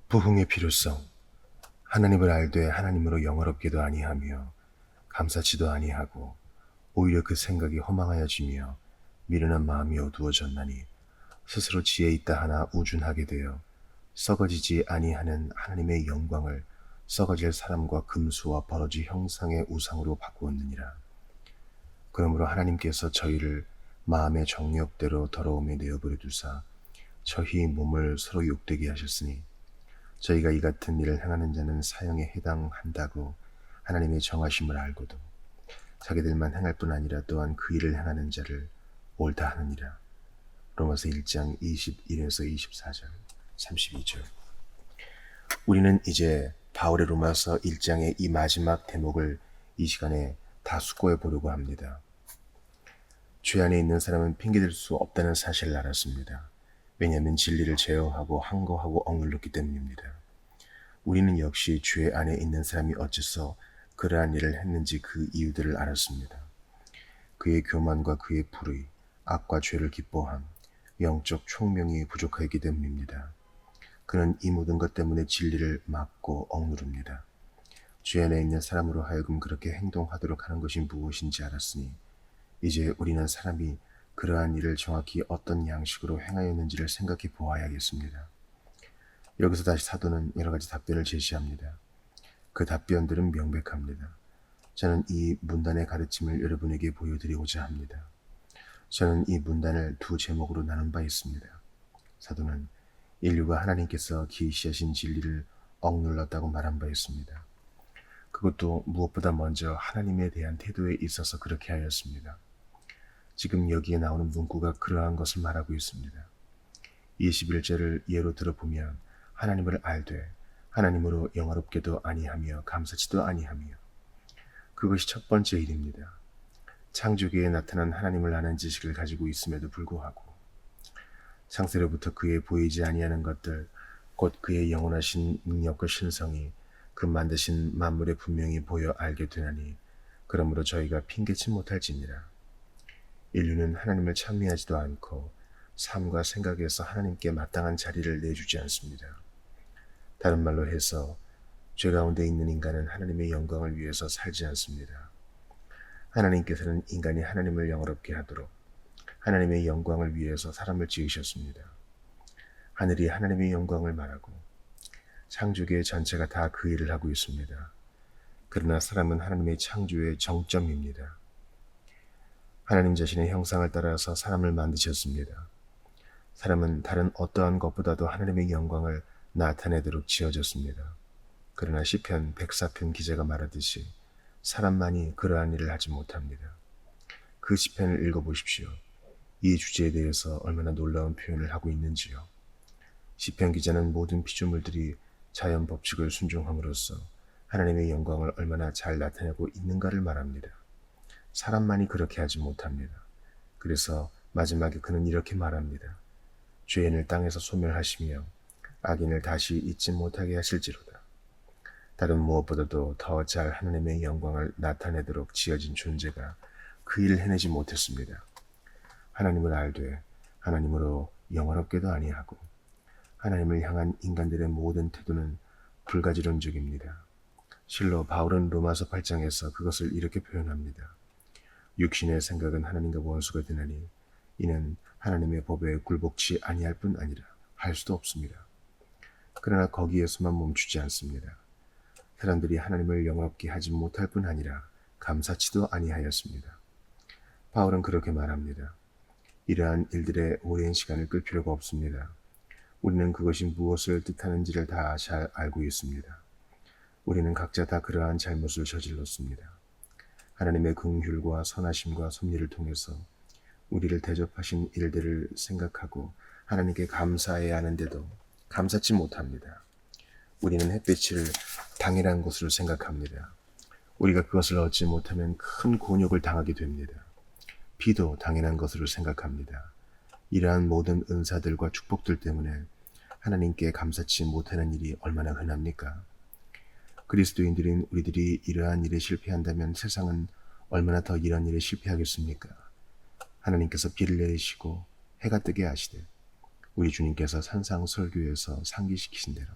부흥의 필요성. 하나님을 알되 하나님으로 영화롭게도 아니하며 감사치도 아니하고 오히려 그 생각이 허망하여지며 미련한 마음이 어두워졌나니 스스로 지혜 있다 하나 우준하게 되어 썩어지지 아니하는 하나님의 영광을 썩어질 사람과 금수와 버러지 형상의 우상으로 바꾸었느니라. 그러므로 하나님께서 저희를 마음의 정욕대로 더러움에 내어버려 두사 저희 몸을 서로 욕되게 하셨으니 저희가 이 같은 일을 행하는 자는 사형에 해당한다고 하나님의 정하심을 알고도 자기들만 행할 뿐 아니라 또한 그 일을 행하는 자를 옳다 하느니라. 로마서 1장 21에서 24절, 32절. 우리는 이제 바울의 로마서 1장의 이 마지막 대목을 이 시간에 다 숙고해 보려고 합니다. 죄 안에 있는 사람은 핑계댈 수 없다는 사실을 알았습니다. 왜냐하면 진리를 제어하고 항거하고 억눌렀기 때문입니다. 우리는 역시 죄 안에 있는 사람이 어째서 그러한 일을 했는지 그 이유들을 알았습니다. 그의 교만과 그의 불의, 악과 죄를 기뻐함, 영적 총명이 부족하기 때문입니다. 그는 이 모든 것 때문에 진리를 막고 억누릅니다. 죄 안에 있는 사람으로 하여금 그렇게 행동하도록 하는 것이 무엇인지 알았으니 이제 우리는 사람이 그러한 일을 정확히 어떤 양식으로 행하였는지를 생각해 보아야겠습니다. 여기서 다시 사도는 여러 가지 답변을 제시합니다. 그 답변들은 명백합니다. 저는 이 문단의 가르침을 여러분에게 보여드리고자 합니다. 저는 이 문단을 두 제목으로 나눈 바 있습니다. 사도는 인류가 하나님께서 계시하신 진리를 억눌렀다고 말한 바 있습니다. 그것도 무엇보다 먼저 하나님에 대한 태도에 있어서 그렇게 하였습니다. 지금 여기에 나오는 문구가 그러한 것을 말하고 있습니다. 21절을 예로 들어보면 하나님을 알되 하나님으로 영화롭게도 아니하며 감사치도 아니하며, 그것이 첫 번째 일입니다. 창조계에 나타난 하나님을 아는 지식을 가지고 있음에도 불구하고 창세로부터 그의 보이지 아니하는 것들, 곧 그의 영원하신 능력과 신성이 그 만드신 만물에 분명히 보여 알게 되나니 그러므로 저희가 핑계치 못할지니라. 인류는 하나님을 찬미하지도 않고 삶과 생각에서 하나님께 마땅한 자리를 내주지 않습니다. 다른 말로 해서 죄 가운데 있는 인간은 하나님의 영광을 위해서 살지 않습니다. 하나님께서는 인간이 하나님을 영화롭게 하도록 하나님의 영광을 위해서 사람을 지으셨습니다. 하늘이 하나님의 영광을 말하고 창조계 전체가 다 그 일을 하고 있습니다. 그러나 사람은 하나님의 창조의 정점입니다. 하나님 자신의 형상을 따라서 사람을 만드셨습니다. 사람은 다른 어떠한 것보다도 하나님의 영광을 나타내도록 지어졌습니다. 그러나 시편 104편 기자가 말하듯이 사람만이 그러한 일을 하지 못합니다. 그 시편을 읽어보십시오. 이 주제에 대해서 얼마나 놀라운 표현을 하고 있는지요. 시편 기자는 모든 피조물들이 자연 법칙을 순종함으로써 하나님의 영광을 얼마나 잘 나타내고 있는가를 말합니다. 사람만이 그렇게 하지 못합니다. 그래서 마지막에 그는 이렇게 말합니다. 죄인을 땅에서 소멸하시며 악인을 다시 잊지 못하게 하실지로다. 다른 무엇보다도 더 잘 하나님의 영광을 나타내도록 지어진 존재가 그 일을 해내지 못했습니다. 하나님을 알되 하나님으로 영화롭게도 아니하고 하나님을 향한 인간들의 모든 태도는 불가지론적입니다. 실로 바울은 로마서 8장에서 그것을 이렇게 표현합니다. 육신의 생각은 하나님과 원수가 되나니 이는 하나님의 법에 굴복치 아니할 뿐 아니라 할 수도 없습니다. 그러나 거기에서만 멈추지 않습니다. 사람들이 하나님을 영화롭게 하지 못할 뿐 아니라 감사치도 아니하였습니다. 바울은 그렇게 말합니다. 이러한 일들에 오랜 시간을 끌 필요가 없습니다. 우리는 그것이 무엇을 뜻하는지를 다 잘 알고 있습니다. 우리는 각자 다 그러한 잘못을 저질렀습니다. 하나님의 긍휼과 선하심과 섭리를 통해서 우리를 대접하신 일들을 생각하고 하나님께 감사해야 하는데도 감사치 못합니다. 우리는 햇빛을 당연한 것으로 생각합니다. 우리가 그것을 얻지 못하면 큰 곤욕을 당하게 됩니다. 비도 당연한 것으로 생각합니다. 이러한 모든 은사들과 축복들 때문에 하나님께 감사치 못하는 일이 얼마나 흔합니까? 그리스도인들인 우리들이 이러한 일에 실패한다면 세상은 얼마나 더 이런 일에 실패하겠습니까? 하나님께서 비를 내리시고 해가 뜨게 하시되 우리 주님께서 산상설교에서 상기시키신 대로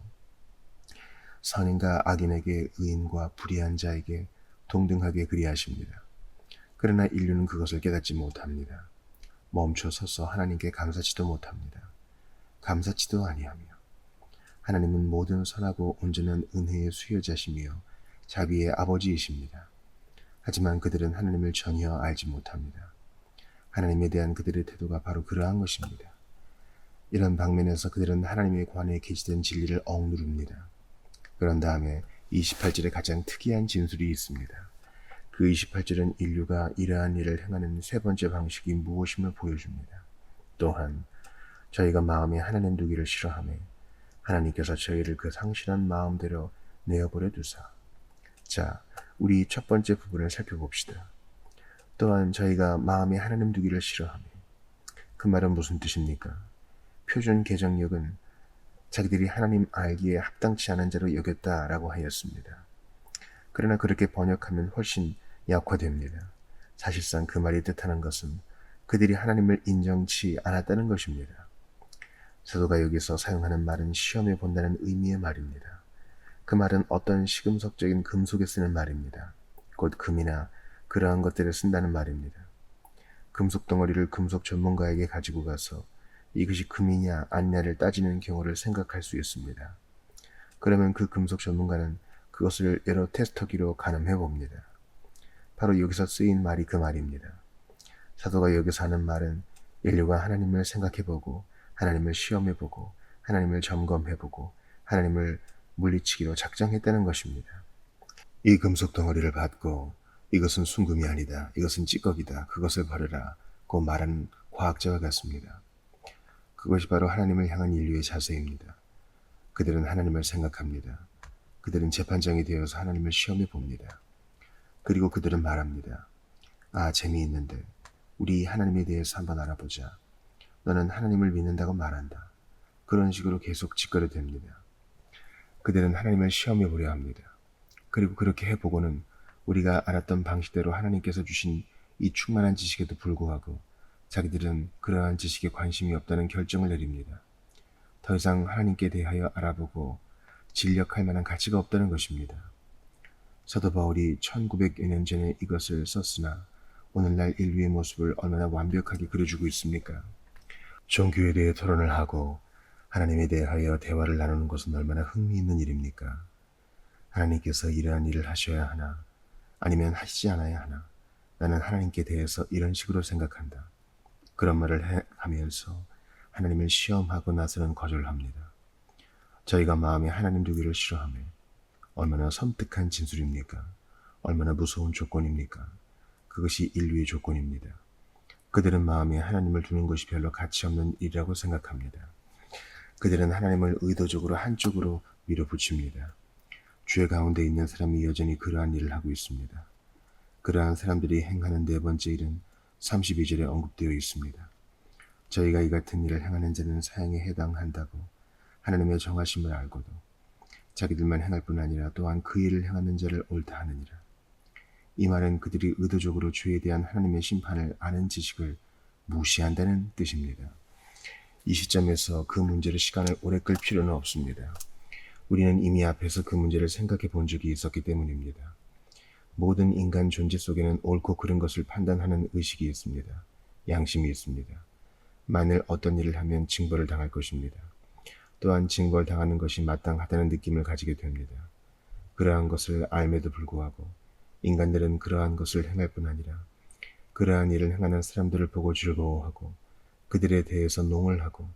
선인과 악인에게 의인과 불의한 자에게 동등하게 그리하십니다. 그러나 인류는 그것을 깨닫지 못합니다. 멈춰 서서 하나님께 감사치도 못합니다. 감사치도 아니하며 하나님은 모든 선하고 온전한 은혜의 수요자시며 자비의 아버지이십니다. 하지만 그들은 하나님을 전혀 알지 못합니다. 하나님에 대한 그들의 태도가 바로 그러한 것입니다. 이런 방면에서 그들은 하나님의 관에 계시된 진리를 억누릅니다. 그런 다음에 28절에 가장 특이한 진술이 있습니다. 그 28절은 인류가 이러한 일을 행하는 세 번째 방식이 무엇임을 보여줍니다. 또한 저희가 마음에 하나님 두기를 싫어하며 하나님께서 저희를 그 상실한 마음대로 내어버려 두사. 자, 우리 첫 번째 부분을 살펴봅시다. 또한 저희가 마음에 하나님 두기를 싫어하며, 그 말은 무슨 뜻입니까? 표준 개정역은 자기들이 하나님 알기에 합당치 않은 자로 여겼다라고 하였습니다. 그러나 그렇게 번역하면 훨씬 약화됩니다. 사실상 그 말이 뜻하는 것은 그들이 하나님을 인정치 않았다는 것입니다. 사도가 여기서 사용하는 말은 시험해 본다는 의미의 말입니다. 그 말은 어떤 시금석적인 금속에 쓰는 말입니다. 곧 금이나 그러한 것들을 쓴다는 말입니다. 금속 덩어리를 금속 전문가에게 가지고 가서 이것이 금이냐 아니냐를 따지는 경우를 생각할 수 있습니다. 그러면 그 금속 전문가는 그것을 여러 테스터기로 가늠해 봅니다. 바로 여기서 쓰인 말이 그 말입니다. 사도가 여기서 하는 말은 인류가 하나님을 생각해보고 하나님을 시험해보고 하나님을 점검해보고 하나님을 물리치기로 작정했다는 것입니다. 이 금속 덩어리를 받고 이것은 순금이 아니다, 이것은 찌꺼기다, 그것을 버려라 고 말하는 과학자와 같습니다. 그것이 바로 하나님을 향한 인류의 자세입니다. 그들은 하나님을 생각합니다. 그들은 재판장이 되어서 하나님을 시험해 봅니다. 그리고 그들은 말합니다. 아, 재미있는데 우리 하나님에 대해서 한번 알아보자. 너는 하나님을 믿는다고 말한다. 그런 식으로 계속 짓거려댑니다. 그들은 하나님을 시험해 보려 합니다. 그리고 그렇게 해보고는 우리가 알았던 방식대로 하나님께서 주신 이 충만한 지식에도 불구하고 자기들은 그러한 지식에 관심이 없다는 결정을 내립니다. 더 이상 하나님께 대하여 알아보고 진력할 만한 가치가 없다는 것입니다. 사도 바울이 1900여 년 전에 이것을 썼으나 오늘날 인류의 모습을 얼마나 완벽하게 그려주고 있습니까? 종교에 대해 토론을 하고 하나님에 대하여 대화를 나누는 것은 얼마나 흥미있는 일입니까? 하나님께서 이러한 일을 하셔야 하나? 아니면 하시지 않아야 하나? 나는 하나님께 대해서 이런 식으로 생각한다. 그런 말을 하면서 하나님을 시험하고 나서는 거절합니다. 저희가 마음에 하나님 두기를 싫어하며 얼마나 섬뜩한 진술입니까? 얼마나 무서운 조건입니까? 그것이 인류의 조건입니다. 그들은 마음에 하나님을 두는 것이 별로 가치 없는 일이라고 생각합니다. 그들은 하나님을 의도적으로 한쪽으로 밀어붙입니다. 죄 가운데 있는 사람이 여전히 그러한 일을 하고 있습니다. 그러한 사람들이 행하는 네 번째 일은 32절에 언급되어 있습니다. 저희가 이 같은 일을 행하는 자는 사형에 해당한다고 하나님의 정하심을 알고도 자기들만 행할 뿐 아니라 또한 그 일을 행하는 자를 옳다 하느니라. 이 말은 그들이 의도적으로 죄에 대한 하나님의 심판을 아는 지식을 무시한다는 뜻입니다. 이 시점에서 그 문제를 시간을 오래 끌 필요는 없습니다. 우리는 이미 앞에서 그 문제를 생각해 본 적이 있었기 때문입니다. 모든 인간 존재 속에는 옳고 그른 것을 판단하는 의식이 있습니다. 양심이 있습니다. 만일 어떤 일을 하면 징벌을 당할 것입니다. 또한 징벌 당하는 것이 마땅하다는 느낌을 가지게 됩니다. 그러한 것을 알매도 불구하고 인간들은 그러한 것을 행할 뿐 아니라 그러한 일을 행하는 사람들을 보고 즐거워하고 그들에 대해서 농을 하고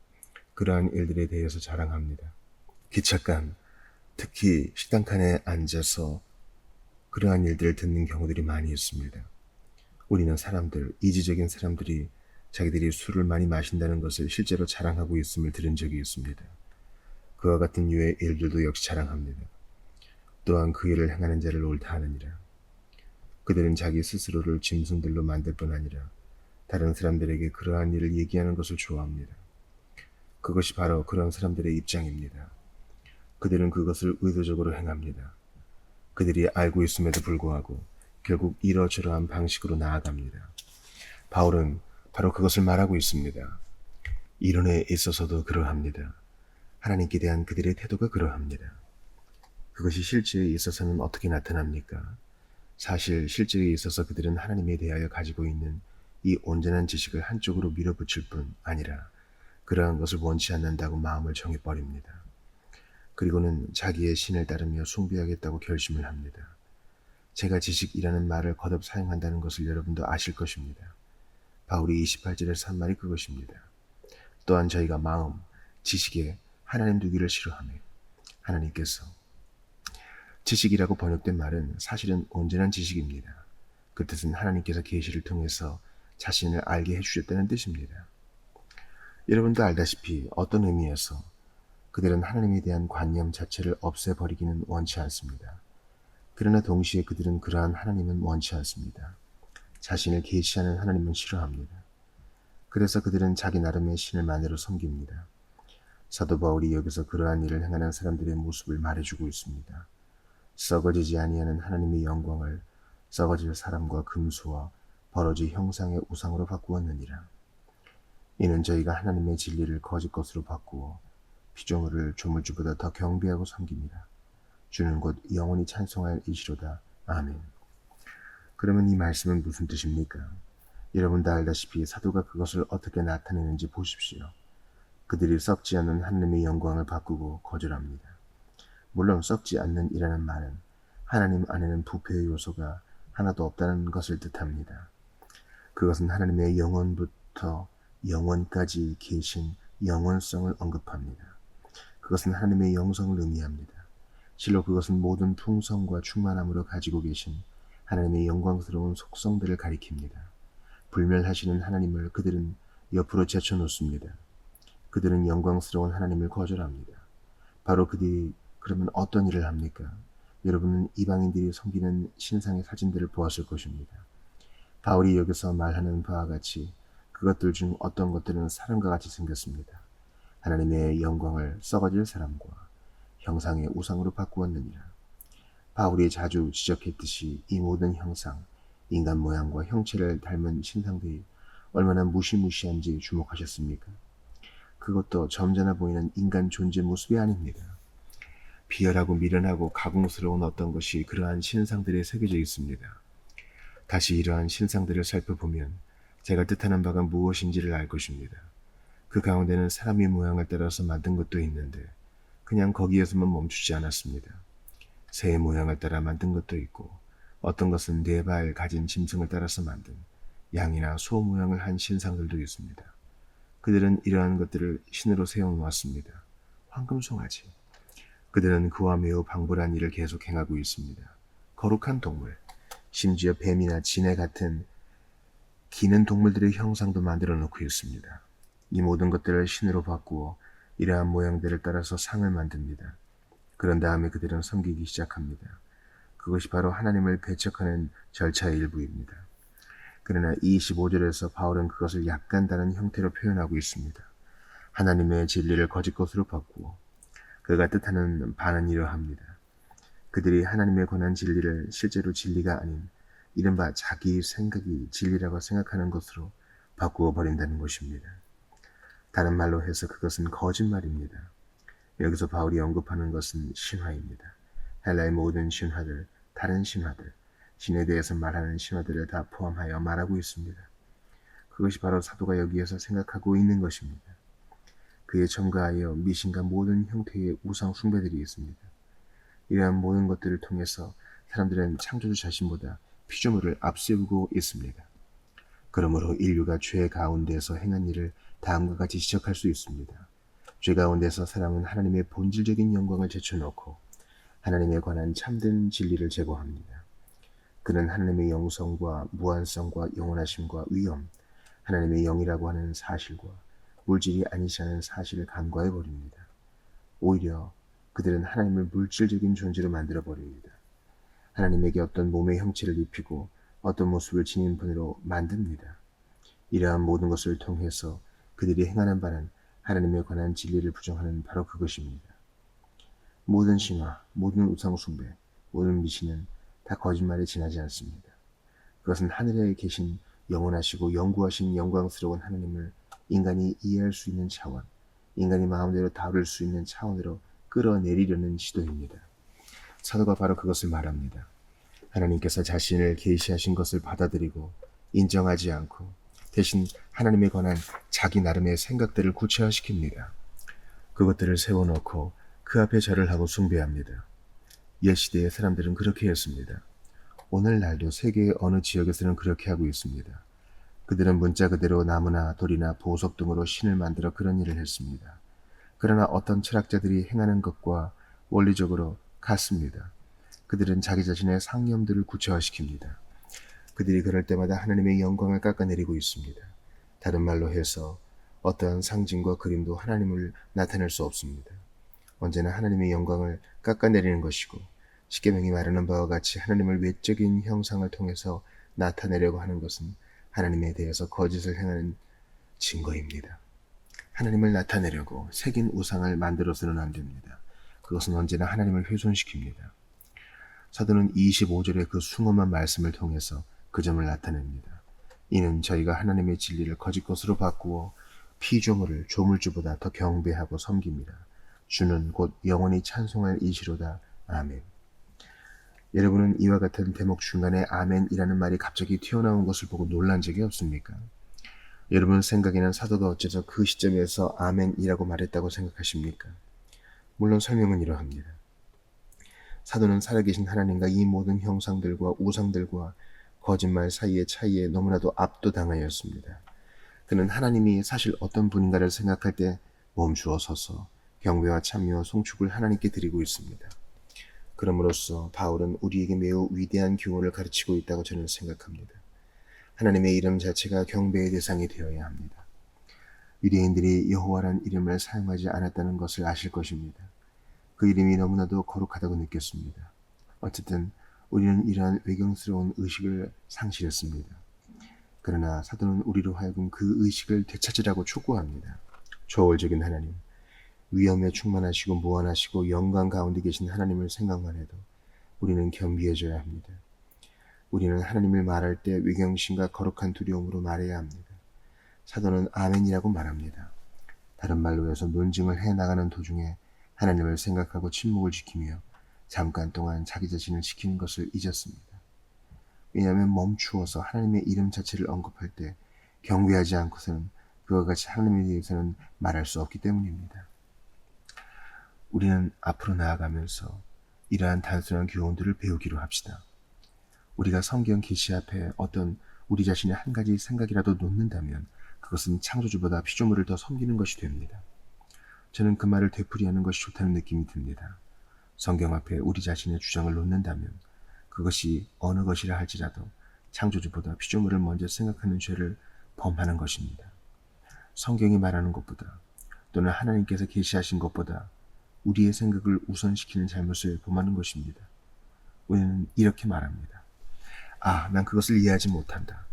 그러한 일들에 대해서 자랑합니다. 기찻간, 특히 식당칸에 앉아서 그러한 일들을 듣는 경우들이 많이 있습니다. 우리는 사람들, 이지적인 사람들이 자기들이 술을 많이 마신다는 것을 실제로 자랑하고 있음을 들은 적이 있습니다. 그와 같은 유의 일들도 역시 자랑합니다. 또한 그 일을 행하는 자를 옳다 하느니라. 그들은 자기 스스로를 짐승들로 만들 뿐 아니라 다른 사람들에게 그러한 일을 얘기하는 것을 좋아합니다. 그것이 바로 그런 사람들의 입장입니다. 그들은 그것을 의도적으로 행합니다. 그들이 알고 있음에도 불구하고 결국 이러저러한 방식으로 나아갑니다. 바울은 바로 그것을 말하고 있습니다. 이론에 있어서도 그러합니다. 하나님께 대한 그들의 태도가 그러합니다. 그것이 실제에 있어서는 어떻게 나타납니까? 사실 실제에 있어서 그들은 하나님에 대하여 가지고 있는 이 온전한 지식을 한쪽으로 밀어붙일 뿐 아니라 그러한 것을 원치 않는다고 마음을 정해버립니다. 그리고는 자기의 신을 따르며 숭배하겠다고 결심을 합니다. 제가 지식이라는 말을 거듭 사용한다는 것을 여러분도 아실 것입니다. 바울이 28절에서 한 말이 그것입니다. 또한 저희가 마음, 지식에 하나님 두기를 싫어하며 하나님께서 지식이라고 번역된 말은 사실은 온전한 지식입니다. 그 뜻은 하나님께서 계시를 통해서 자신을 알게 해주셨다는 뜻입니다. 여러분도 알다시피 어떤 의미에서 그들은 하나님에 대한 관념 자체를 없애버리기는 원치 않습니다. 그러나 동시에 그들은 그러한 하나님은 원치 않습니다. 자신을 계시하는 하나님은 싫어합니다. 그래서 그들은 자기 나름의 신을 만들어 섬깁니다. 사도 바울이 여기서 그러한 일을 행하는 사람들의 모습을 말해주고 있습니다. 썩어지지 아니하는 하나님의 영광을 썩어질 사람과 금수와 버러지 형상의 우상으로 바꾸었느니라. 이는 저희가 하나님의 진리를 거짓 것으로 바꾸어 피조물을 조물주보다 더 경배하고 섬깁니다. 주는 곧 영원히 찬송할 이시로다. 아멘. 그러면 이 말씀은 무슨 뜻입니까? 여러분 다 알다시피 사도가 그것을 어떻게 나타내는지 보십시오. 그들이 썩지 않는 하나님의 영광을 바꾸고 거절합니다. 물론 썩지 않는 이라는 말은 하나님 안에는 부패의 요소가 하나도 없다는 것을 뜻합니다. 그것은 하나님의 영원부터 영원까지 계신 영원성을 언급합니다. 그것은 하나님의 영성을 의미합니다. 실로 그것은 모든 풍성과 충만함으로 가지고 계신 하나님의 영광스러운 속성들을 가리킵니다. 불멸하시는 하나님을 그들은 옆으로 제쳐놓습니다. 그들은 영광스러운 하나님을 거절합니다. 바로 그들이 그러면 어떤 일을 합니까? 여러분은 이방인들이 섬기는 신상의 사진들을 보았을 것입니다. 바울이 여기서 말하는 바와 같이 그것들 중 어떤 것들은 사람과 같이 생겼습니다. 하나님의 영광을 썩어질 사람과 형상의 우상으로 바꾸었느니라. 바울이 자주 지적했듯이 이 모든 형상, 인간 모양과 형체를 닮은 신상들이 얼마나 무시무시한지 주목하셨습니까? 그것도 점잖아 보이는 인간 존재 모습이 아닙니다. 비열하고 미련하고 가공스러운 어떤 것이 그러한 신상들에 새겨져 있습니다. 다시 이러한 신상들을 살펴보면 제가 뜻하는 바가 무엇인지를 알 것입니다. 그 가운데는 사람의 모양을 따라서 만든 것도 있는데 그냥 거기에서만 멈추지 않았습니다. 새의 모양을 따라 만든 것도 있고 어떤 것은 4발 가진 짐승을 따라서 만든 양이나 소 모양을 한 신상들도 있습니다. 그들은 이러한 것들을 신으로 세워놓았습니다. 황금송아지. 그들은 그와 매우 방불한 일을 계속 행하고 있습니다. 거룩한 동물, 심지어 뱀이나 지네 같은 기는 동물들의 형상도 만들어 놓고 있습니다. 이 모든 것들을 신으로 바꾸어 이러한 모양들을 따라서 상을 만듭니다. 그런 다음에 그들은 섬기기 시작합니다. 그것이 바로 하나님을 배척하는 절차의 일부입니다. 그러나 25절에서 바울은 그것을 약간 다른 형태로 표현하고 있습니다. 하나님의 진리를 거짓 것으로 바꾸어 그가 뜻하는 바는 이러합니다. 그들이 하나님에 관한 진리를 실제로 진리가 아닌 이른바 자기 생각이 진리라고 생각하는 것으로 바꾸어 버린다는 것입니다. 다른 말로 해서 그것은 거짓말입니다. 여기서 바울이 언급하는 것은 신화입니다. 헬라의 모든 신화들, 다른 신화들, 신에 대해서 말하는 신화들을 다 포함하여 말하고 있습니다. 그것이 바로 사도가 여기에서 생각하고 있는 것입니다. 그에 첨가하여 미신과 모든 형태의 우상 숭배들이 있습니다. 이러한 모든 것들을 통해서 사람들은 창조주 자신보다 피조물을 앞세우고 있습니다. 그러므로 인류가 죄 가운데서 행한 일을 다음과 같이 지적할 수 있습니다. 죄 가운데서 사람은 하나님의 본질적인 영광을 제쳐놓고 하나님에 관한 참된 진리를 제거합니다. 그는 하나님의 영성과 무한성과 영원하심과 위엄, 하나님의 영이라고 하는 사실과 물질이 아니시라는 사실을 간과해 버립니다. 오히려 그들은 하나님을 물질적인 존재로 만들어 버립니다. 하나님에게 어떤 몸의 형체를 입히고 어떤 모습을 지닌 분으로 만듭니다. 이러한 모든 것을 통해서 그들이 행하는 바는 하나님에 관한 진리를 부정하는 바로 그것입니다. 모든 신화, 모든 우상 숭배, 모든 미신은 다 거짓말에 지나지 않습니다. 그것은 하늘에 계신 영원하시고 영구하신 영광스러운 하나님을 인간이 이해할 수 있는 차원, 인간이 마음대로 다룰 수 있는 차원으로 끌어내리려는 시도입니다. 사도가 바로 그것을 말합니다. 하나님께서 자신을 계시하신 것을 받아들이고 인정하지 않고 대신 하나님에 관한 자기 나름의 생각들을 구체화시킵니다. 그것들을 세워놓고 그 앞에 절을 하고 숭배합니다. 옛 시대의 사람들은 그렇게 했습니다. 오늘날도 세계의 어느 지역에서는 그렇게 하고 있습니다. 그들은 문자 그대로 나무나 돌이나 보석 등으로 신을 만들어 그런 일을 했습니다. 그러나 어떤 철학자들이 행하는 것과 원리적으로 같습니다. 그들은 자기 자신의 상념들을 구체화시킵니다. 그들이 그럴 때마다 하나님의 영광을 깎아내리고 있습니다. 다른 말로 해서 어떠한 상징과 그림도 하나님을 나타낼 수 없습니다. 언제나 하나님의 영광을 깎아내리는 것이고 십계명이 말하는 바와 같이 하나님을 외적인 형상을 통해서 나타내려고 하는 것은 하나님에 대해서 거짓을 행하는 증거입니다. 하나님을 나타내려고 새긴 우상을 만들어서는 안 됩니다. 그것은 언제나 하나님을 훼손시킵니다. 사도는 25절의 그 숭엄한 말씀을 통해서 그 점을 나타냅니다. 이는 저희가 하나님의 진리를 거짓 것으로 바꾸어 피조물을 조물주보다 더 경배하고 섬깁니다. 주는 곧 영원히 찬송할 이시로다. 아멘. 여러분은 이와 같은 대목 중간에 아멘이라는 말이 갑자기 튀어나온 것을 보고 놀란 적이 없습니까? 여러분 생각에는 사도가 어째서 그 시점에서 아멘이라고 말했다고 생각하십니까? 물론 설명은 이러합니다. 사도는 살아계신 하나님과 이 모든 형상들과 우상들과 거짓말 사이의 차이에 너무나도 압도당하였습니다. 그는 하나님이 사실 어떤 분인가를 생각할 때 멈추어 서서 경배와 찬미와 송축을 하나님께 드리고 있습니다. 그럼으로써 바울은 우리에게 매우 위대한 교훈을 가르치고 있다고 저는 생각합니다. 하나님의 이름 자체가 경배의 대상이 되어야 합니다. 유대인들이 여호와란 이름을 사용하지 않았다는 것을 아실 것입니다. 그 이름이 너무나도 거룩하다고 느꼈습니다. 어쨌든 우리는 이러한 외경스러운 의식을 상실했습니다. 그러나 사도는 우리로 하여금 그 의식을 되찾으라고 촉구합니다. 초월적인 하나님, 위엄에 충만하시고 무한하시고 영광 가운데 계신 하나님을 생각만 해도 우리는 겸비해져야 합니다. 우리는 하나님을 말할 때 외경심과 거룩한 두려움으로 말해야 합니다. 사도는 아멘이라고 말합니다. 다른 말로 해서 논증을 해나가는 도중에 하나님을 생각하고 침묵을 지키며 잠깐 동안 자기 자신을 지키는 것을 잊었습니다. 왜냐하면 멈추어서 하나님의 이름 자체를 언급할 때 경배하지 않고서는 그와 같이 하나님에 대해서는 말할 수 없기 때문입니다. 우리는 앞으로 나아가면서 이러한 단순한 교훈들을 배우기로 합시다. 우리가 성경 계시 앞에 어떤 우리 자신의 한 가지 생각이라도 놓는다면 그것은 창조주보다 피조물을 더 섬기는 것이 됩니다. 저는 그 말을 되풀이하는 것이 좋다는 느낌이 듭니다. 성경 앞에 우리 자신의 주장을 놓는다면 그것이 어느 것이라 할지라도 창조주보다 피조물을 먼저 생각하는 죄를 범하는 것입니다. 성경이 말하는 것보다 또는 하나님께서 계시하신 것보다 우리의 생각을 우선시키는 잘못을 범하는 것입니다. 우리는 이렇게 말합니다. 난 그것을 이해하지 못한다.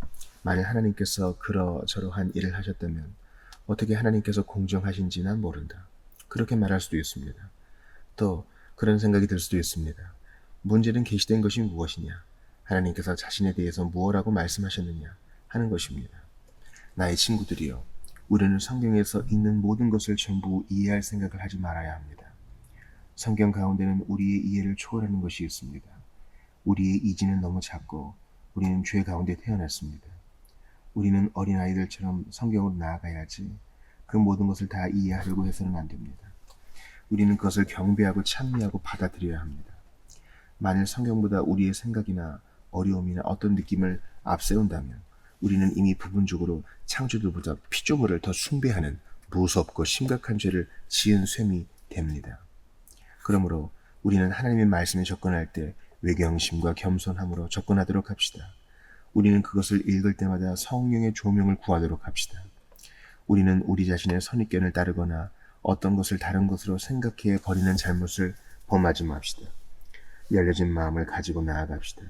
만일 하나님께서 그러저러한 일을 하셨다면 어떻게 하나님께서 공정하신지 난 모른다. 그렇게 말할 수도 있습니다. 또 그런 생각이 들 수도 있습니다. 문제는 계시된 것이 무엇이냐? 하나님께서 자신에 대해서 무엇라고 말씀하셨느냐? 하는 것입니다. 나의 친구들이여, 우리는 성경에서 있는 모든 것을 전부 이해할 생각을 하지 말아야 합니다. 성경 가운데는 우리의 이해를 초월하는 것이 있습니다. 우리의 이지는 너무 작고 우리는 죄 가운데 태어났습니다. 우리는 어린아이들처럼 성경으로 나아가야지 그 모든 것을 다 이해하려고 해서는 안 됩니다. 우리는 그것을 경배하고 찬미하고 받아들여야 합니다. 만일 성경보다 우리의 생각이나 어려움이나 어떤 느낌을 앞세운다면 우리는 이미 부분적으로 창조주보다 피조물을 더 숭배하는 무섭고 심각한 죄를 지은 셈이 됩니다. 그러므로 우리는 하나님의 말씀에 접근할 때 외경심과 겸손함으로 접근하도록 합시다. 우리는 그것을 읽을 때마다 성령의 조명을 구하도록 합시다. 우리는 우리 자신의 선입견을 따르거나 어떤 것을 다른 것으로 생각해 버리는 잘못을 범하지 맙시다. 열려진 마음을 가지고 나아갑시다.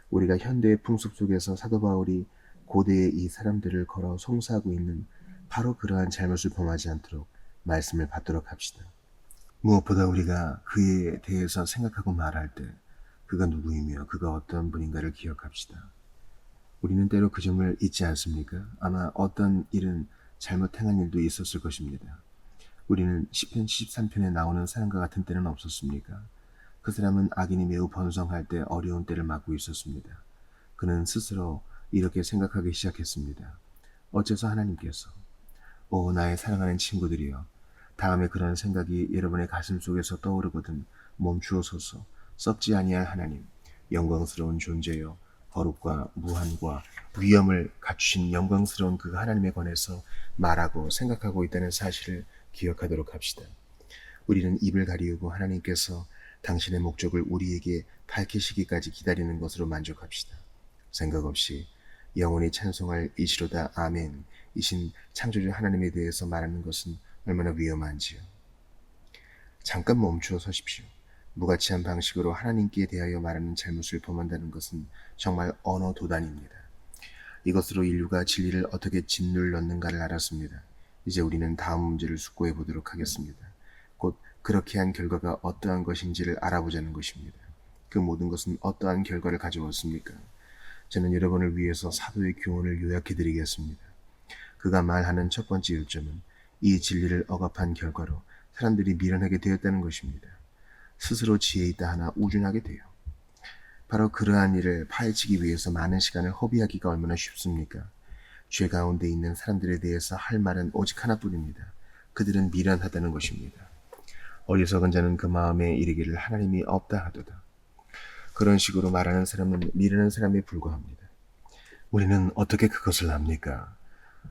우리가 현대의 풍습 속에서 사도 바울이 고대의 이 사람들을 걸어 송사하고 있는 바로 그러한 잘못을 범하지 않도록 말씀을 받도록 합시다. 무엇보다 우리가 그에 대해서 생각하고 말할 때 그가 누구이며 그가 어떤 분인가를 기억합시다. 우리는 때로 그 점을 잊지 않습니까? 아마 어떤 일은 잘못 행한 일도 있었을 것입니다. 우리는 시편 73편에 나오는 사람과 같은 때는 없었습니까? 그 사람은 악인이 매우 번성할 때 어려운 때를 맞고 있었습니다. 그는 스스로 이렇게 생각하기 시작했습니다. 어째서 하나님께서 오 나의 사랑하는 친구들이여 다음에 그런 생각이 여러분의 가슴 속에서 떠오르거든 멈추어서서 썩지 아니할 하나님 영광스러운 존재여 거룩과 무한과 위엄을 갖추신 영광스러운 그 하나님에 관해서 말하고 생각하고 있다는 사실을 기억하도록 합시다. 우리는 입을 가리우고 하나님께서 당신의 목적을 우리에게 밝히시기까지 기다리는 것으로 만족합시다. 생각 없이 영원히 찬송할 이시로다 아멘 이신 창조주 하나님에 대해서 말하는 것은 얼마나 위험한지요. 잠깐 멈추어 서십시오. 무가치한 방식으로 하나님께 대하여 말하는 잘못을 범한다는 것은 정말 언어 도단입니다. 이것으로 인류가 진리를 어떻게 짓눌렀는가를 알았습니다. 이제 우리는 다음 문제를 숙고해 보도록 하겠습니다. 곧 그렇게 한 결과가 어떠한 것인지를 알아보자는 것입니다. 그 모든 것은 어떠한 결과를 가져왔습니까? 저는 여러분을 위해서 사도의 교훈을 요약해 드리겠습니다. 그가 말하는 첫 번째 요점은 이 진리를 억압한 결과로 사람들이 미련하게 되었다는 것입니다. 스스로 지혜 있다 하나 우준하게 돼요. 바로 그러한 일을 파헤치기 위해서 많은 시간을 허비하기가 얼마나 쉽습니까? 죄 가운데 있는 사람들에 대해서 할 말은 오직 하나뿐입니다. 그들은 미련하다는 것입니다. 어리석은 자는 그 마음에 이르기를 하나님이 없다 하도다. 그런 식으로 말하는 사람은 미련한 사람에 불과합니다. 우리는 어떻게 그것을 압니까?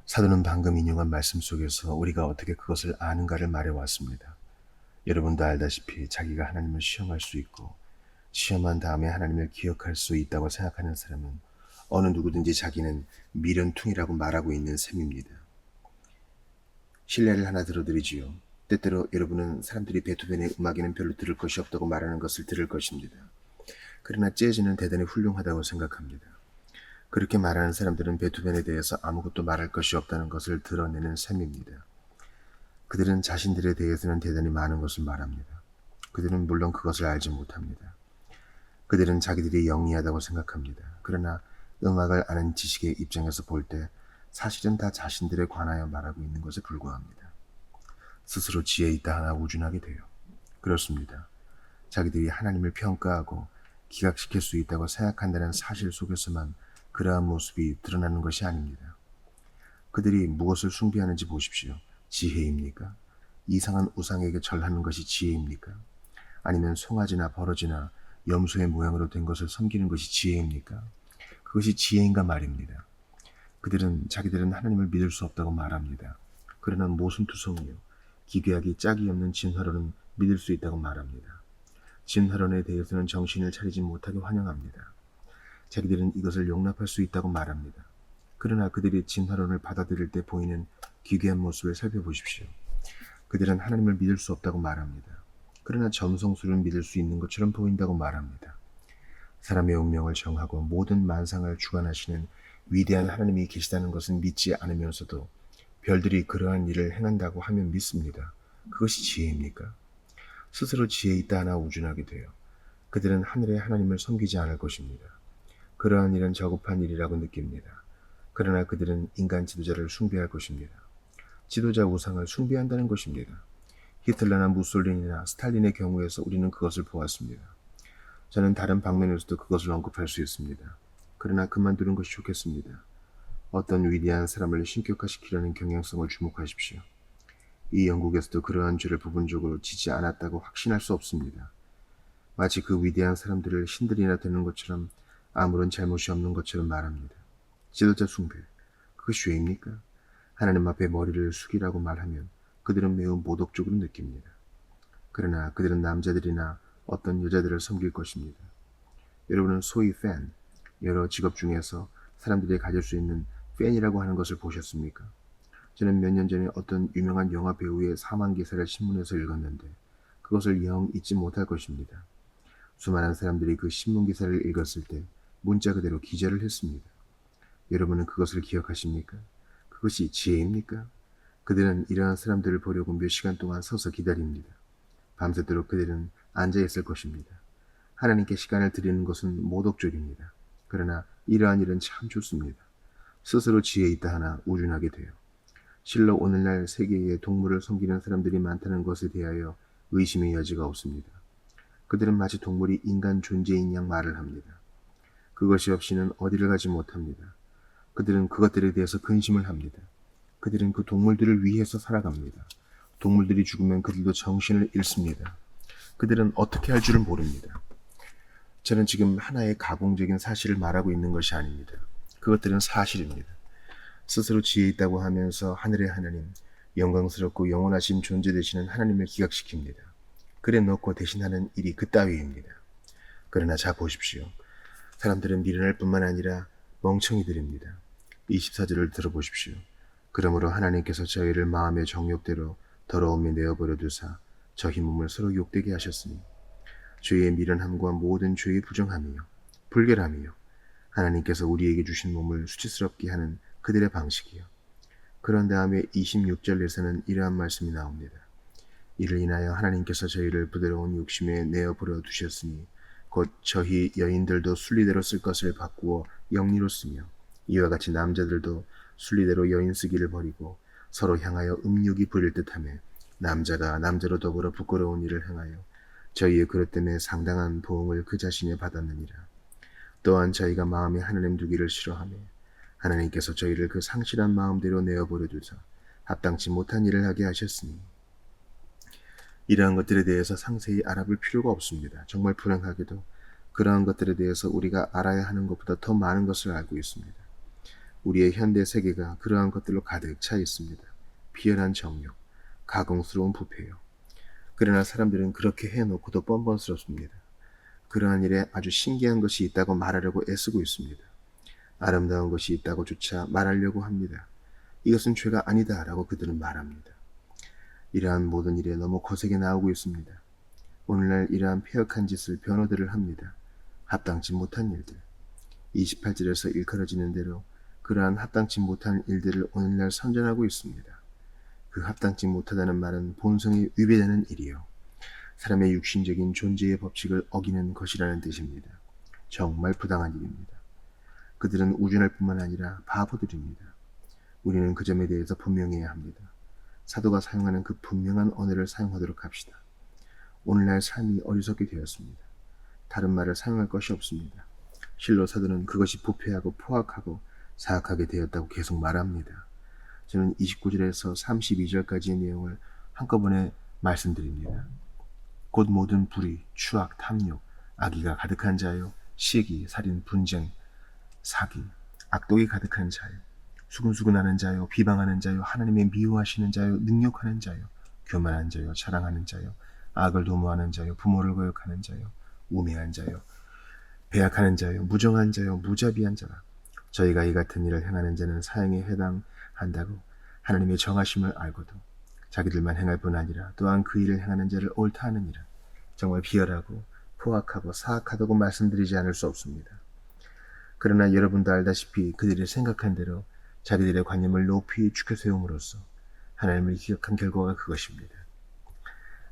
사도는 방금 인용한 말씀 속에서 우리가 어떻게 그것을 아는가를 말해왔습니다. 여러분도 알다시피 자기가 하나님을 시험할 수 있고 시험한 다음에 하나님을 기억할 수 있다고 생각하는 사람은 어느 누구든지 자기는 미련퉁이라고 말하고 있는 셈입니다. 신뢰를 하나 들어드리지요. 때때로 여러분은 사람들이 베토벤의 음악에는 별로 들을 것이 없다고 말하는 것을 들을 것입니다. 그러나 재즈는 대단히 훌륭하다고 생각합니다. 그렇게 말하는 사람들은 베토벤에 대해서 아무것도 말할 것이 없다는 것을 드러내는 셈입니다. 그들은 자신들에 대해서는 대단히 많은 것을 말합니다. 그들은 물론 그것을 알지 못합니다. 그들은 자기들이 영리하다고 생각합니다. 그러나 음악을 아는 지식의 입장에서 볼 때 사실은 다 자신들에 관하여 말하고 있는 것에 불과합니다. 스스로 지혜 있다 하나 우준하게 돼요. 그렇습니다. 자기들이 하나님을 평가하고 기각시킬 수 있다고 생각한다는 사실 속에서만 그러한 모습이 드러나는 것이 아닙니다. 그들이 무엇을 숭배하는지 보십시오. 지혜입니까? 이상한 우상에게 절하는 것이 지혜입니까? 아니면 송아지나 버러지나 염소의 모양으로 된 것을 섬기는 것이 지혜입니까? 그것이 지혜인가 말입니다. 그들은 자기들은 하나님을 믿을 수 없다고 말합니다. 그러나 모순투성이요 기괴하기 짝이 없는 진화론은 믿을 수 있다고 말합니다. 진화론에 대해서는 정신을 차리지 못하게 환영합니다. 자기들은 이것을 용납할 수 있다고 말합니다. 그러나 그들이 진화론을 받아들일 때 보이는 기괴한 모습을 살펴보십시오. 그들은 하나님을 믿을 수 없다고 말합니다. 그러나 점성술을 믿을 수 있는 것처럼 보인다고 말합니다. 사람의 운명을 정하고 모든 만상을 주관하시는 위대한 하나님이 계시다는 것은 믿지 않으면서도 별들이 그러한 일을 행한다고 하면 믿습니다. 그것이 지혜입니까? 스스로 지혜 있다 하나 우준하게 돼요. 그들은 하늘의 하나님을 섬기지 않을 것입니다. 그러한 일은 저급한 일이라고 느낍니다. 그러나 그들은 인간 지도자를 숭배할 것입니다. 지도자 우상을 숭배한다는 것입니다. 히틀러나 무솔린이나 스탈린의 경우에서 우리는 그것을 보았습니다. 저는 다른 방면에서도 그것을 언급할 수 있습니다. 그러나 그만두는 것이 좋겠습니다. 어떤 위대한 사람을 신격화시키려는 경향성을 주목하십시오. 이 영국에서도 그러한 죄를 부분적으로 지지 않았다고 확신할 수 없습니다. 마치 그 위대한 사람들을 신들이나 되는 것처럼 아무런 잘못이 없는 것처럼 말합니다. 지도자 숭배, 그것이 죄입니까? 하나님 앞에 머리를 숙이라고 말하면 그들은 매우 모독적으로 느낍니다. 그러나 그들은 남자들이나 어떤 여자들을 섬길 것입니다. 여러분은 소위 팬, 여러 직업 중에서 사람들이 가질 수 있는 팬이라고 하는 것을 보셨습니까? 저는 몇 년 전에 어떤 유명한 영화 배우의 사망 기사를 신문에서 읽었는데 그것을 영 잊지 못할 것입니다. 수많은 사람들이 그 신문 기사를 읽었을 때 문자 그대로 기절을 했습니다. 여러분은 그것을 기억하십니까? 그것이 지혜입니까? 그들은 이러한 사람들을 보려고 몇 시간 동안 서서 기다립니다. 밤새도록 그들은 앉아있을 것입니다. 하나님께 시간을 드리는 것은 모독적입니다. 그러나 이러한 일은 참 좋습니다. 스스로 지혜 있다 하나 우준하게 돼요. 실로 오늘날 세계에 동물을 섬기는 사람들이 많다는 것에 대하여 의심의 여지가 없습니다. 그들은 마치 동물이 인간 존재인 양 말을 합니다. 그것이 없이는 어디를 가지 못합니다. 그들은 그것들에 대해서 근심을 합니다. 그들은 그 동물들을 위해서 살아갑니다. 동물들이 죽으면 그들도 정신을 잃습니다. 그들은 어떻게 할 줄을 모릅니다. 저는 지금 하나의 가공적인 사실을 말하고 있는 것이 아닙니다. 그것들은 사실입니다. 스스로 지혜 있다고 하면서 하늘의 하나님, 영광스럽고 영원하신 존재 되시는 하나님을 기각시킵니다. 그래 놓고 대신하는 일이 그따위입니다. 그러나 자 보십시오. 사람들은 미련할 뿐만 아니라 멍청이들입니다. 24절을 들어보십시오. 그러므로 하나님께서 저희를 마음의 정욕대로 더러움에 내어버려 두사 저희 몸을 서로 욕되게 하셨으니 죄의 미련함과 모든 죄의 부정함이요 불결함이요 하나님께서 우리에게 주신 몸을 수치스럽게 하는 그들의 방식이요. 그런 다음에 26절에서는 이러한 말씀이 나옵니다. 이를 인하여 하나님께서 저희를 부드러운 욕심에 내어버려 두셨으니 곧 저희 여인들도 순리대로 쓸 것을 바꾸어 영리로 쓰며 이와 같이 남자들도 순리대로 여인 쓰기를 버리고 서로 향하여 음욕이 부릴 듯하며 남자가 남자로 더불어 부끄러운 일을 행하여 저희의 그릇 때문에 상당한 보응을 그 자신에 받았느니라. 또한 저희가 마음에 하나님 두기를 싫어하며 하나님께서 저희를 그 상실한 마음대로 내어버려 두사 합당치 못한 일을 하게 하셨으니 이러한 것들에 대해서 상세히 알아볼 필요가 없습니다. 정말 불행하게도 그러한 것들에 대해서 우리가 알아야 하는 것보다 더 많은 것을 알고 있습니다. 우리의 현대 세계가 그러한 것들로 가득 차 있습니다. 비열한 정욕, 가공스러운 부패요. 그러나 사람들은 그렇게 해놓고도 뻔뻔스럽습니다. 그러한 일에 아주 신기한 것이 있다고 말하려고 애쓰고 있습니다. 아름다운 것이 있다고조차 말하려고 합니다. 이것은 죄가 아니다 라고 그들은 말합니다. 이러한 모든 일에 너무 거세게 나오고 있습니다. 오늘날 이러한 폐역한 짓을 변호들을 합니다. 합당치 못한 일들. 28절에서 일컬어지는 대로 그러한 합당치 못한 일들을 오늘날 선전하고 있습니다. 그 합당치 못하다는 말은 본성에 위배되는 일이요. 사람의 육신적인 존재의 법칙을 어기는 것이라는 뜻입니다. 정말 부당한 일입니다. 그들은 우준할 뿐만 아니라 바보들입니다. 우리는 그 점에 대해서 분명해야 합니다. 사도가 사용하는 그 분명한 언어를 사용하도록 합시다. 오늘날 삶이 어리석게 되었습니다. 다른 말을 사용할 것이 없습니다. 실로 사도는 그것이 부패하고 포악하고 사악하게 되었다고 계속 말합니다. 저는 29절에서 32절까지의 내용을 한꺼번에 말씀드립니다. 곧 모든 불의, 추악, 탐욕, 악의가 가득한 자요, 시기, 살인, 분쟁, 사기, 악독이 가득한 자요, 수근수근하는 자요, 비방하는 자요, 하나님의 미워하시는 자요, 능욕하는 자요, 교만한 자요, 자랑하는 자요, 악을 도모하는 자요, 부모를 거역하는 자요, 우매한 자요, 배약하는 자요, 무정한 자요, 무자비한 자라. 저희가 이 같은 일을 행하는 자는 사형에 해당한다고 하나님의 정하심을 알고도 자기들만 행할 뿐 아니라 또한 그 일을 행하는 자를 옳다 하느니라. 정말 비열하고 포악하고 사악하다고 말씀드리지 않을 수 없습니다. 그러나 여러분도 알다시피 그들이 생각한 대로 자기들의 관념을 높이 축혀 세움으로써 하나님을 기억한 결과가 그것입니다.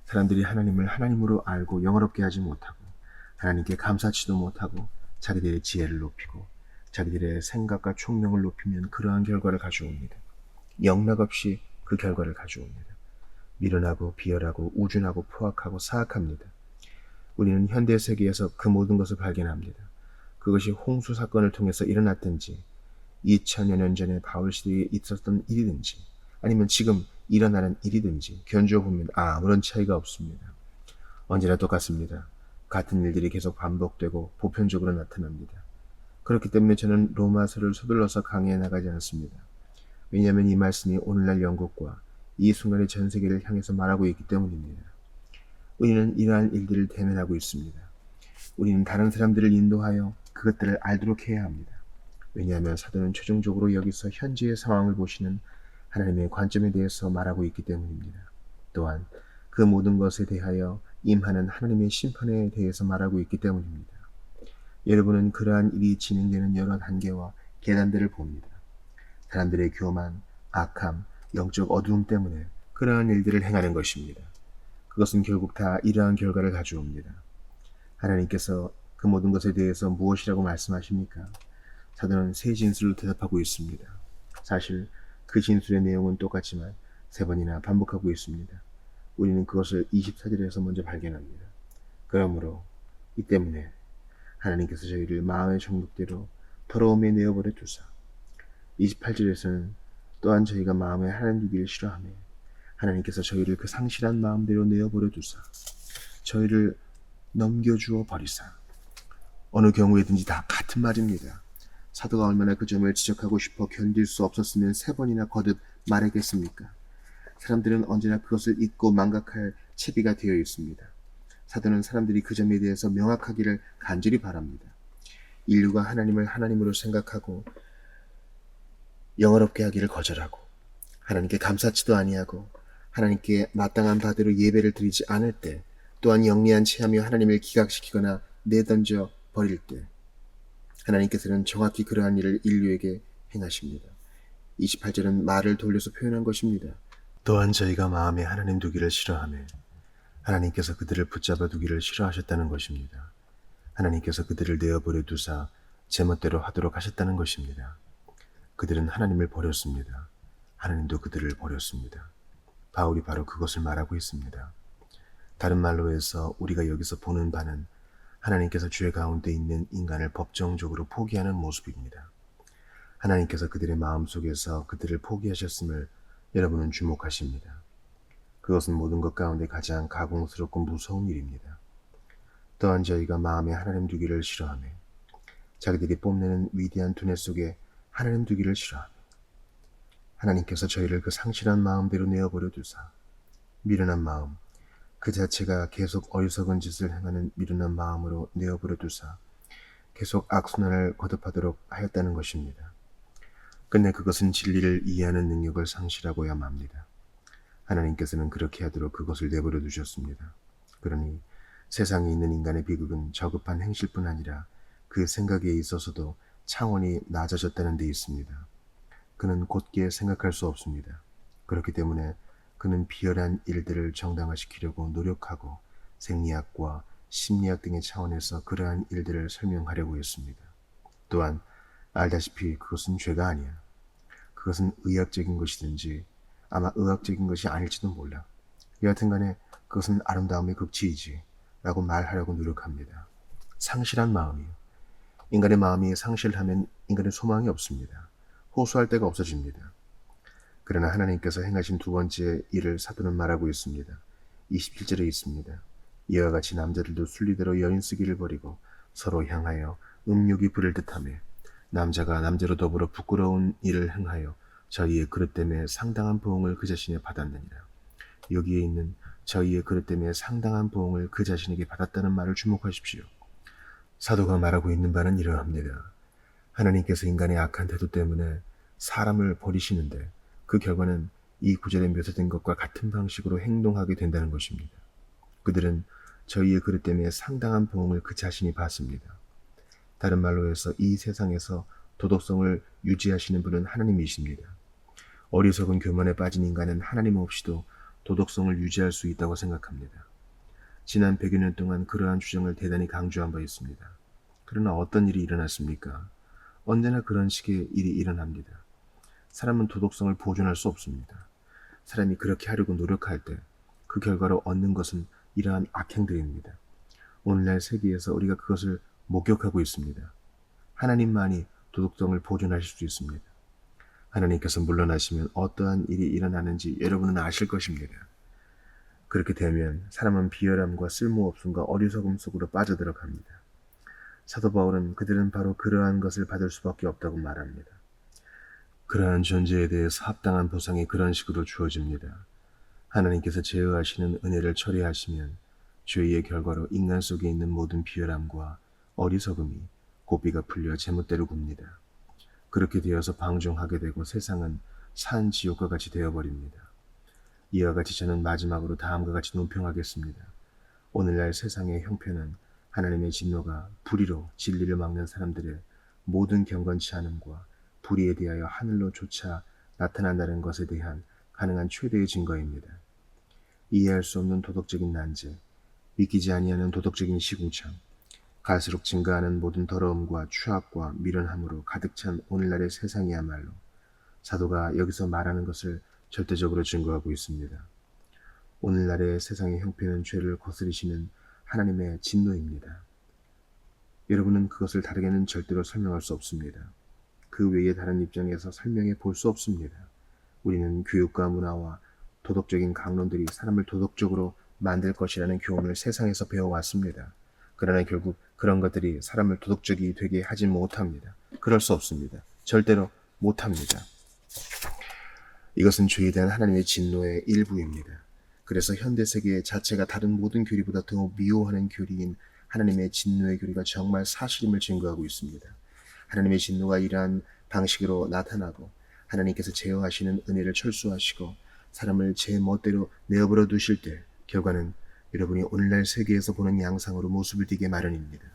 사람들이 하나님을 하나님으로 알고 영어롭게 하지 못하고 하나님께 감사치도 못하고 자기들의 지혜를 높이고 자기들의 생각과 총명을 높이면 그러한 결과를 가져옵니다. 영락없이 그 결과를 가져옵니다. 미련하고 비열하고 우준하고 포악하고 사악합니다. 우리는 현대 세계에서 그 모든 것을 발견합니다. 그것이 홍수 사건을 통해서 일어났든지 2000여 년 전에 바울 시대에 있었던 일이든지 아니면 지금 일어나는 일이든지 견주어보면 아무런 차이가 없습니다. 언제나 똑같습니다. 같은 일들이 계속 반복되고 보편적으로 나타납니다. 그렇기 때문에 저는 로마서를 서둘러서 강의해 나가지 않습니다. 왜냐하면 이 말씀이 오늘날 영국과 이 순간의 전 세계를 향해서 말하고 있기 때문입니다. 우리는 이러한 일들을 대면하고 있습니다. 우리는 다른 사람들을 인도하여 그것들을 알도록 해야 합니다. 왜냐하면 사도는 최종적으로 여기서 현재의 상황을 보시는 하나님의 관점에 대해서 말하고 있기 때문입니다. 또한 그 모든 것에 대하여 임하는 하나님의 심판에 대해서 말하고 있기 때문입니다. 여러분은 그러한 일이 진행되는 여러 단계와 계단들을 봅니다. 사람들의 교만, 악함, 영적 어두움 때문에 그러한 일들을 행하는 것입니다. 그것은 결국 다 이러한 결과를 가져옵니다. 하나님께서 그 모든 것에 대해서 무엇이라고 말씀하십니까? 사도는 세 진술로 대답하고 있습니다. 사실 그 진술의 내용은 똑같지만 세 번이나 반복하고 있습니다. 우리는 그것을 24절에서 먼저 발견합니다. 그러므로 이 때문에 하나님께서 저희를 마음의 정욕대로 더러움에 내어버려 두사 28절에서는 또한 저희가 마음에 하나님 두기를 싫어하며 하나님께서 저희를 그 상실한 마음대로 내어버려 두사 저희를 넘겨주어 버리사. 어느 경우에든지 다 같은 말입니다. 사도가 얼마나 그 점을 지적하고 싶어 견딜 수 없었으면 3번이나 거듭 말했겠습니까? 사람들은 언제나 그것을 잊고 망각할 채비가 되어 있습니다. 사도는 사람들이 그 점에 대해서 명확하기를 간절히 바랍니다. 인류가 하나님을 하나님으로 생각하고 영어롭게 하기를 거절하고 하나님께 감사치도 아니하고 하나님께 마땅한 바대로 예배를 드리지 않을 때 또한 영리한 체하며 하나님을 기각시키거나 내던져 버릴 때 하나님께서는 정확히 그러한 일을 인류에게 행하십니다. 28절은 말을 돌려서 표현한 것입니다. 또한 저희가 마음에 하나님 두기를 싫어하며 하나님께서 그들을 붙잡아 두기를 싫어하셨다는 것입니다. 하나님께서 그들을 내어버려 두사 제멋대로 하도록 하셨다는 것입니다. 그들은 하나님을 버렸습니다. 하나님도 그들을 버렸습니다. 바울이 바로 그것을 말하고 있습니다. 다른 말로 해서 우리가 여기서 보는 바는 하나님께서 죄 가운데 있는 인간을 법정적으로 포기하는 모습입니다. 하나님께서 그들의 마음속에서 그들을 포기하셨음을 여러분은 주목하십니다. 그것은 모든 것 가운데 가장 가공스럽고 무서운 일입니다. 또한 저희가 마음에 하나님 두기를 싫어하며 자기들이 뽐내는 위대한 두뇌 속에 하나님 두기를 싫어하며 하나님께서 저희를 그 상실한 마음대로 내어버려 두사 미련한 마음 그 자체가 계속 어리석은 짓을 행하는 미련한 마음으로 내어버려 두사 계속 악순환을 거듭하도록 하였다는 것입니다. 끝내 그것은 진리를 이해하는 능력을 상실하고야 맙니다. 하나님께서는 그렇게 하도록 그것을 내버려 두셨습니다. 그러니 세상에 있는 인간의 비극은 저급한 행실뿐 아니라 그 생각에 있어서도 차원이 낮아졌다는 데 있습니다. 그는 곧게 생각할 수 없습니다. 그렇기 때문에 그는 비열한 일들을 정당화시키려고 노력하고 생리학과 심리학 등의 차원에서 그러한 일들을 설명하려고 했습니다. 또한 알다시피 그것은 죄가 아니야. 그것은 의학적인 것이든지 아마 의학적인 것이 아닐지도 몰라. 여하튼 간에 그것은 아름다움의 극치이지 라고 말하려고 노력합니다. 상실한 마음이요. 인간의 마음이 상실하면 인간의 소망이 없습니다. 호소할 데가 없어집니다. 그러나 하나님께서 행하신 두 번째 일을 사도는 말하고 있습니다. 27절에 있습니다. 이와 같이 남자들도 순리대로 여인 쓰기를 버리고 서로 향하여 음욕이 부를 듯하며 남자가 남자로 더불어 부끄러운 일을 행하여 저희의 그릇 때문에 상당한 보응을 그 자신에 받았느니라. 여기에 있는 저희의 그릇 때문에 상당한 보응을 그 자신에게 받았다는 말을 주목하십시오. 사도가 말하고 있는 바는 이러합니다. 하나님께서 인간의 악한 태도 때문에 사람을 버리시는데 그 결과는 이 구절에 묘사된 것과 같은 방식으로 행동하게 된다는 것입니다. 그들은 저희의 그릇 때문에 상당한 보응을 그 자신이 받습니다. 다른 말로 해서 이 세상에서 도덕성을 유지하시는 분은 하나님이십니다. 어리석은 교만에 빠진 인간은 하나님 없이도 도덕성을 유지할 수 있다고 생각합니다. 지난 100여 년 동안 그러한 주장을 대단히 강조한 바 있습니다. 그러나 어떤 일이 일어났습니까? 언제나 그런 식의 일이 일어납니다. 사람은 도덕성을 보존할 수 없습니다. 사람이 그렇게 하려고 노력할 때 그 결과로 얻는 것은 이러한 악행들입니다. 오늘날 세계에서 우리가 그것을 목격하고 있습니다. 하나님만이 도덕성을 보존하실 수 있습니다. 하나님께서 물러나시면 어떠한 일이 일어나는지 여러분은 아실 것입니다. 그렇게 되면 사람은 비열함과 쓸모없음과 어리석음 속으로 빠져들어갑니다. 사도 바울은 그들은 바로 그러한 것을 받을 수밖에 없다고 말합니다. 그러한 존재에 대해서 합당한 보상이 그런 식으로 주어집니다. 하나님께서 제어하시는 은혜를 처리하시면 죄의 결과로 인간 속에 있는 모든 비열함과 어리석음이 고비가 풀려 제멋대로 굽니다. 그렇게 되어서 방종하게 되고 세상은 산 지옥과 같이 되어버립니다. 이와 같이 저는 마지막으로 다음과 같이 논평하겠습니다. 오늘날 세상의 형편은 하나님의 진노가 불의로 진리를 막는 사람들의 모든 경건치 않음과 불의에 대하여 하늘로 조차 나타난다는 것에 대한 가능한 최대의 증거입니다. 이해할 수 없는 도덕적인 난제, 믿기지 아니하는 도덕적인 시궁창, 갈수록 증가하는 모든 더러움과 추악과 미련함으로 가득 찬 오늘날의 세상이야말로 사도가 여기서 말하는 것을 절대적으로 증거하고 있습니다. 오늘날의 세상의 형편은 죄를 거스리시는 하나님의 진노입니다. 여러분은 그것을 다르게는 절대로 설명할 수 없습니다. 그 외에 다른 입장에서 설명해 볼 수 없습니다. 우리는 교육과 문화와 도덕적인 강론들이 사람을 도덕적으로 만들 것이라는 교훈을 세상에서 배워왔습니다. 그러나 결국 그런 것들이 사람을 도덕적이 되게 하지 못합니다. 그럴 수 없습니다. 절대로 못합니다. 이것은 죄에 대한 하나님의 진노의 일부입니다. 그래서 현대 세계 자체가 다른 모든 교리보다 더 미워하는 교리인 하나님의 진노의 교리가 정말 사실임을 증거하고 있습니다. 하나님의 진노가 이러한 방식으로 나타나고 하나님께서 제어하시는 은혜를 철수하시고 사람을 제 멋대로 내어버려 두실 때 결과는 여러분이 오늘날 세계에서 보는 양상으로 모습을 띠게 마련입니다.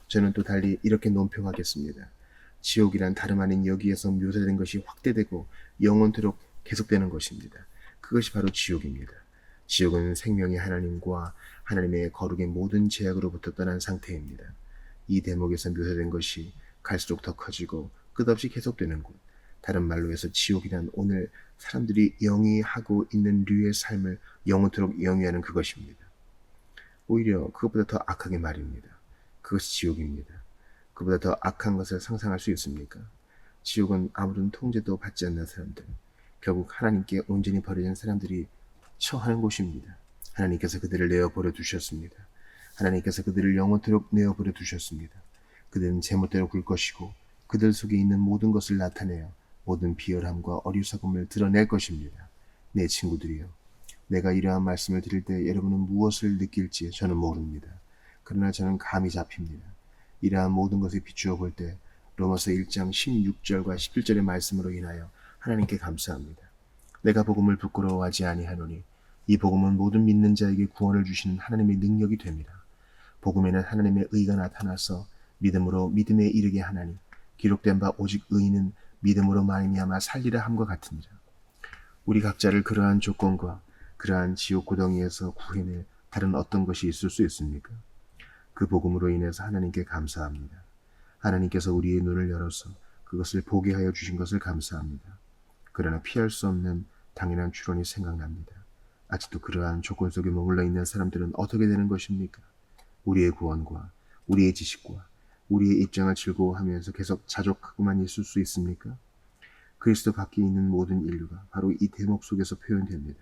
저는 또 달리 이렇게 논평하겠습니다. 지옥이란 다름 아닌 여기에서 묘사된 것이 확대되고 영원토록 계속되는 것입니다. 그것이 바로 지옥입니다. 지옥은 생명의 하나님과 하나님의 거룩의 모든 제약으로부터 떠난 상태입니다. 이 대목에서 묘사된 것이 갈수록 더 커지고 끝없이 계속되는 곳, 다른 말로 해서 지옥이란 오늘 사람들이 영위하고 있는 류의 삶을 영원토록 영위하는 그것입니다. 오히려 그것보다 더 악하게 말입니다. 그것이 지옥입니다. 그보다 더 악한 것을 상상할 수 있습니까? 지옥은 아무런 통제도 받지 않는 사람들, 결국 하나님께 온전히 버려진 사람들이 처하는 곳입니다. 하나님께서 그들을 내어버려 두셨습니다. 하나님께서 그들을 영원토록 내어버려 두셨습니다. 그들은 제멋대로 굴 것이고 그들 속에 있는 모든 것을 나타내어 모든 비열함과 어리석음을 드러낼 것입니다. 내 친구들이여, 내가 이러한 말씀을 드릴 때 여러분은 무엇을 느낄지 저는 모릅니다. 그러나 저는 감이 잡힙니다. 이러한 모든 것을 비추어 볼 때 로마서 1장 16절과 17절의 말씀으로 인하여 하나님께 감사합니다. 내가 복음을 부끄러워하지 아니하노니 이 복음은 모든 믿는 자에게 구원을 주시는 하나님의 능력이 됩니다. 복음에는 하나님의 의가 나타나서 믿음으로 믿음에 이르게 하나니 기록된 바 오직 의인은 믿음으로 말미암아 살리라 함과 같으니라. 우리 각자를 그러한 조건과 그러한 지옥 구덩이에서 구해낼 다른 어떤 것이 있을 수 있습니까? 그 복음으로 인해서 하나님께 감사합니다. 하나님께서 우리의 눈을 열어서 그것을 보게 하여 주신 것을 감사합니다. 그러나 피할 수 없는 당연한 추론이 생각납니다. 아직도 그러한 조건 속에 머물러 있는 사람들은 어떻게 되는 것입니까? 우리의 구원과 우리의 지식과 우리의 입장을 즐거워하면서 계속 자족하고만 있을 수 있습니까? 그리스도 밖에 있는 모든 인류가 바로 이 대목 속에서 표현됩니다.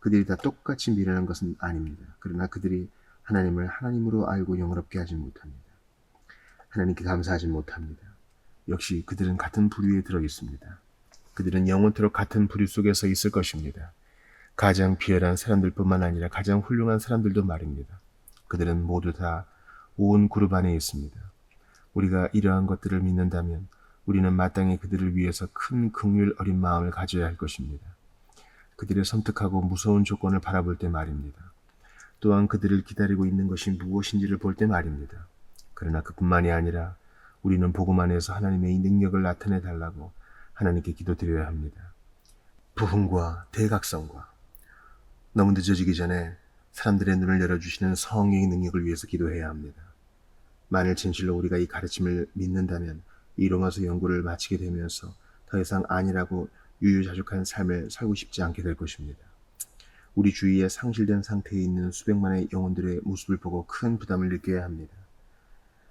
그들이 다 똑같이 미련한 것은 아닙니다. 그러나 그들이 하나님을 하나님으로 알고 영원롭게 하지 못합니다. 하나님께 감사하지 못합니다. 역시 그들은 같은 부류에 들어 있습니다. 그들은 영원토록 같은 부류 속에서 있을 것입니다. 가장 비열한 사람들뿐만 아니라 가장 훌륭한 사람들도 말입니다. 그들은 모두 다 온 그룹 안에 있습니다. 우리가 이러한 것들을 믿는다면 우리는 마땅히 그들을 위해서 큰 긍휼 어린 마음을 가져야 할 것입니다. 그들의 섬뜩하고 무서운 조건을 바라볼 때 말입니다. 또한 그들을 기다리고 있는 것이 무엇인지를 볼 때 말입니다. 그러나 그뿐만이 아니라 우리는 복음 안에서 하나님의 이 능력을 나타내 달라고 하나님께 기도드려야 합니다. 부흥과 대각성과 너무 늦어지기 전에 사람들의 눈을 열어주시는 성령의 능력을 위해서 기도해야 합니다. 만일 진실로 우리가 이 가르침을 믿는다면 이 로마서 연구를 마치게 되면서 더 이상 아니라고 유유자적한 삶을 살고 싶지 않게 될 것입니다. 우리 주위에 상실된 상태에 있는 수백만의 영혼들의 모습을 보고 큰 부담을 느껴야 합니다.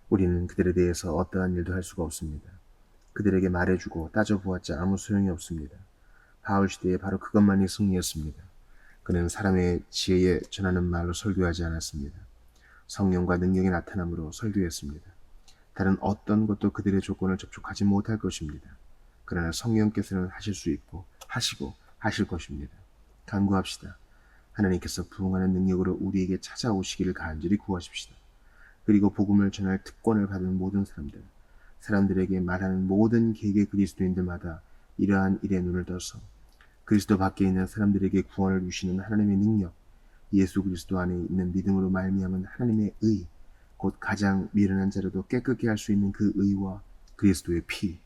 우리는 그들에 대해서 어떠한 일도 할 수가 없습니다. 그들에게 말해주고 따져보았자 아무 소용이 없습니다. 바울 시대에 바로 그것만이 승리였습니다. 그는 사람의 지혜에 전하는 말로 설교하지 않았습니다. 성령과 능력이 나타남으로 설교했습니다. 다른 어떤 것도 그들의 조건을 접촉하지 못할 것입니다. 그러나 성령께서는 하실 수 있고 하시고 하실 것입니다. 간구합시다. 하나님께서 부흥하는 능력으로 우리에게 찾아오시기를 간절히 구하십시다. 그리고 복음을 전할 특권을 받은 모든 사람들에게 말하는 모든 개개 그리스도인들마다 이러한 일에 눈을 떠서 그리스도 밖에 있는 사람들에게 구원을 주시는 하나님의 능력, 예수 그리스도 안에 있는 믿음으로 말미암은 하나님의 의, 곧 가장 미련한 자라도 깨끗게 할 수 있는 그 의와 그리스도의 피,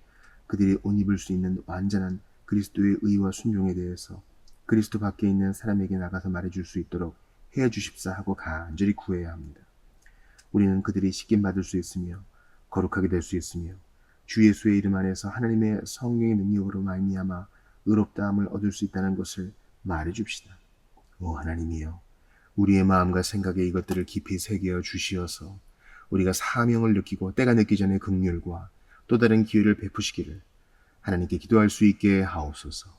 그들이 옷 입을 수 있는 완전한 그리스도의 의와 순종에 대해서 그리스도 밖에 있는 사람에게 나가서 말해줄 수 있도록 해주십사 하고 간절히 구해야 합니다. 우리는 그들이 씻김받을 수 있으며 거룩하게 될 수 있으며 주 예수의 이름 안에서 하나님의 성령의 능력으로 말미암아 의롭다함을 얻을 수 있다는 것을 말해줍시다. 오 하나님이여, 우리의 마음과 생각에 이것들을 깊이 새겨 주시어서 우리가 사명을 느끼고 때가 늦기 전에 긍휼과 또 다른 기회를 베푸시기를 하나님께 기도할 수 있게 하옵소서.